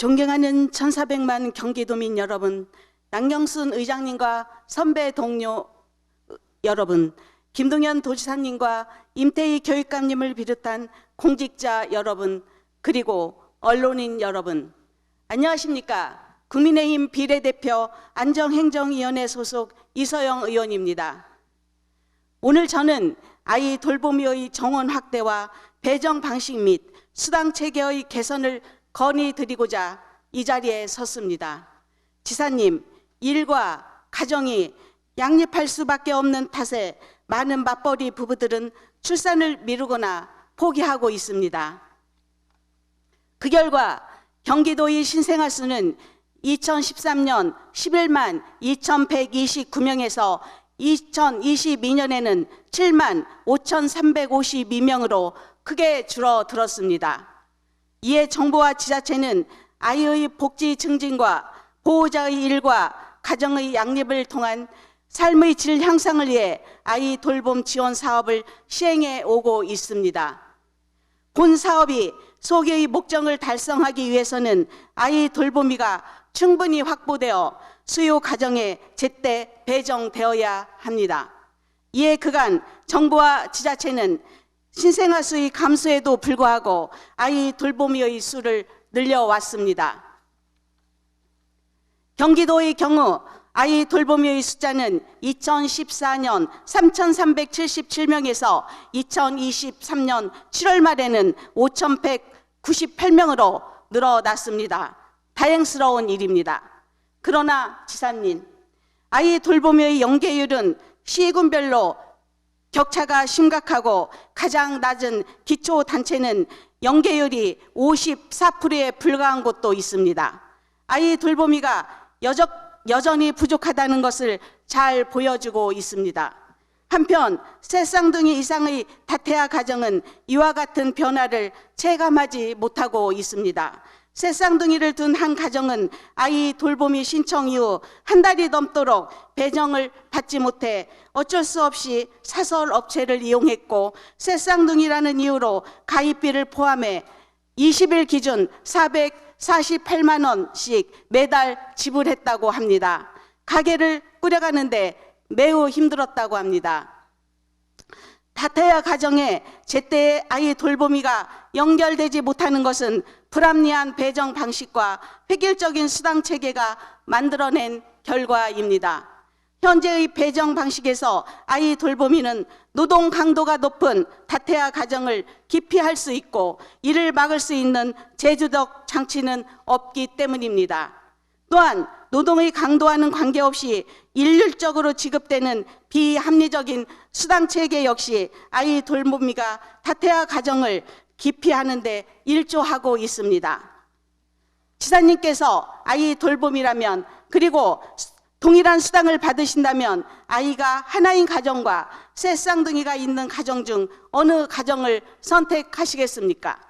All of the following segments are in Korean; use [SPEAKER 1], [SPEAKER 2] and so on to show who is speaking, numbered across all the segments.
[SPEAKER 1] 존경하는 1400만 경기도민 여러분, 남경순 의장님과 선배 동료 여러분, 김동연 도지사님과 임태희 교육감님을 비롯한 공직자 여러분, 그리고 언론인 여러분, 안녕하십니까? 국민의힘 비례대표 안정행정위원회 소속 이서영 의원입니다. 오늘 저는 아이 돌보미의 정원 확대와 배정 방식 및 수당 체계의 개선을 건의드리고자 이 자리에 섰습니다. 지사님, 일과 가정이 양립할 수밖에 없는 탓에 많은 맞벌이 부부들은 출산을 미루거나 포기하고 있습니다. 그 결과 경기도의 신생아 수는 2013년 11만 2129명에서 2022년에는 7만 5352명으로 크게 줄어들었습니다. 이에 정부와 지자체는 아이의 복지 증진과 보호자의 일과 가정의 양립을 통한 삶의 질 향상을 위해 아이 돌봄 지원 사업을 시행해 오고 있습니다. 본 사업이 소개의 목적을 달성하기 위해서는 아이 돌보미가 충분히 확보되어 수요 가정에 제때 배정되어야 합니다. 이에 그간 정부와 지자체는 신생아 수의 감소에도 불구하고 아이 돌보미의 수를 늘려왔습니다. 경기도의 경우 아이 돌보미의 숫자는 2014년 3,377명에서 2023년 7월 말에는 5,198명으로 늘어났습니다. 다행스러운 일입니다. 그러나 지사님, 아이 돌보미의 연계율은 시군별로 격차가 심각하고 가장 낮은 기초단체는 연계율이 54%에 불과한 곳도 있습니다. 아이 돌보미가 여전히 부족하다는 것을 잘 보여주고 있습니다. 한편 세 쌍둥이 이상의 다태아 가정은 이와 같은 변화를 체감하지 못하고 있습니다. 세 쌍둥이를 둔 한 가정은 아이 돌보미 신청 이후 한 달이 넘도록 배정을 받지 못해 어쩔 수 없이 사설 업체를 이용했고, 세 쌍둥이라는 이유로 가입비를 포함해 20일 기준 448만 원씩 매달 지불했다고 합니다. 가게를 꾸려가는데 매우 힘들었다고 합니다. 다태아 가정에 제때 아이 돌보미가 연결되지 못하는 것은 불합리한 배정 방식과 획일적인 수당 체계가 만들어낸 결과입니다. 현재의 배정 방식에서 아이 돌보미는 노동 강도가 높은 다태아 가정을 기피할 수 있고 이를 막을 수 있는 제도적 장치는 없기 때문입니다. 또한 노동의 강도와는 관계없이 일률적으로 지급되는 비합리적인 수당 체계 역시 아이 돌보미가 다태아 가정을 기피하는 데 일조하고 있습니다. 지사님께서 아이 돌봄이라면, 그리고 동일한 수당을 받으신다면 아이가 하나인 가정과 세 쌍둥이가 있는 가정 중 어느 가정을 선택하시겠습니까?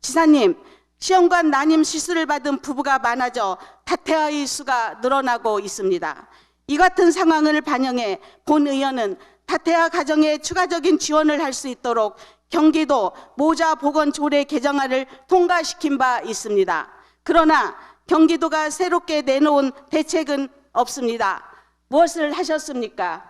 [SPEAKER 1] 지사님, 시험관 난임 시술을 받은 부부가 많아져 다태아의 수가 늘어나고 있습니다. 이 같은 상황을 반영해 본 의원은 다태아 가정에 추가적인 지원을 할 수 있도록 경기도 모자보건조례 개정안을 통과시킨 바 있습니다. 그러나 경기도가 새롭게 내놓은 대책은 없습니다. 무엇을 하셨습니까?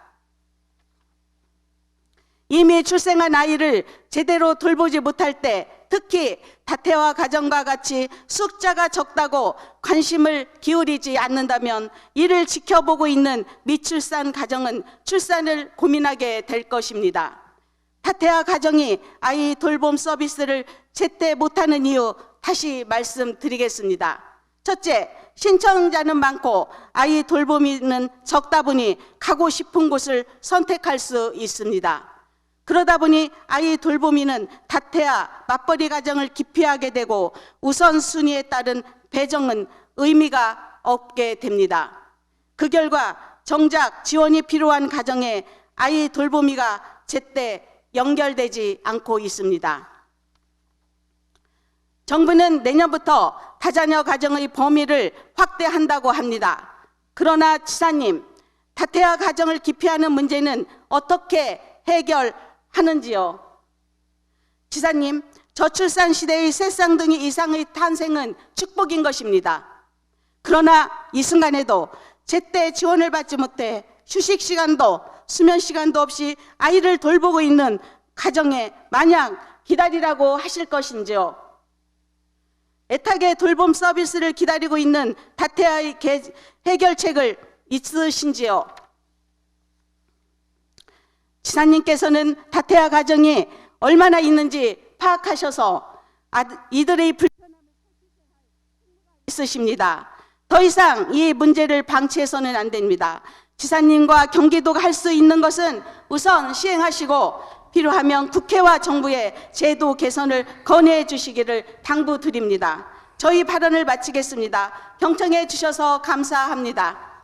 [SPEAKER 1] 이미 출생한 아이를 제대로 돌보지 못할 때, 특히 다태아 가정과 같이 숫자가 적다고 관심을 기울이지 않는다면 이를 지켜보고 있는 미출산 가정은 출산을 고민하게 될 것입니다. 다태아 가정이 아이 돌봄 서비스를 제때 못하는 이유 다시 말씀드리겠습니다. 첫째, 신청자는 많고 아이 돌보미는 적다 보니 가고 싶은 곳을 선택할 수 있습니다. 그러다 보니 아이 돌보미는 다태아 맞벌이 가정을 기피하게 되고 우선순위에 따른 배정은 의미가 없게 됩니다. 그 결과 정작 지원이 필요한 가정에 아이 돌보미가 제때 연결되지 않고 있습니다. 정부는 내년부터 다자녀 가정의 범위를 확대한다고 합니다. 그러나 지사님, 다태아 가정을 기피하는 문제는 어떻게 해결하는지요? 지사님, 저출산 시대의 새 쌍둥이 이상의 탄생은 축복인 것입니다. 그러나 이 순간에도 제때 지원을 받지 못해 휴식 시간도 수면 시간도 없이 아이를 돌보고 있는 가정에 마냥 기다리라고 하실 것인지요? 애타게 돌봄 서비스를 기다리고 있는 다태아의 해결책을 있으신지요? 지사님께서는 다태아 가정이 얼마나 있는지 파악하셔서 이들의 불편함을 있으십니다. 더 이상 이 문제를 방치해서는 안 됩니다. 지사님과 경기도가 할 수 있는 것은 우선 시행하시고 필요하면 국회와 정부의 제도 개선을 건의해 주시기를 당부드립니다. 저희 발언을 마치겠습니다. 경청해 주셔서 감사합니다.